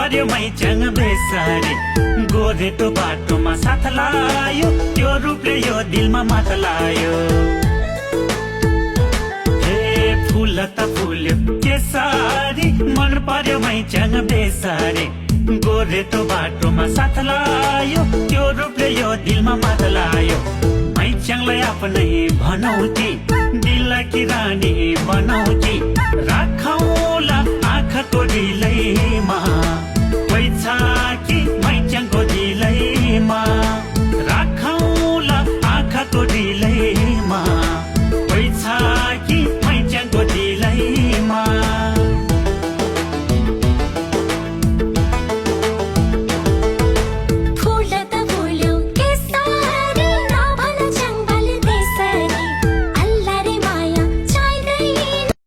पर्यो मैच्याङ बेसारी गोरेटो बाटोमा साथ लायो त्यो रूपले यो दिलमा माथ लायो हे फुल त फुल्यो केसारी मन पर्यो मैच्याङ बेसारी गोरेटो बाटोमा साथ लायो त्यो रूपले यो दिलमा माथ लायो मैच्याङलाई आफ्नै भनौ कि दिलकी रानी बनाउ कि राखौला आँखाको रिलै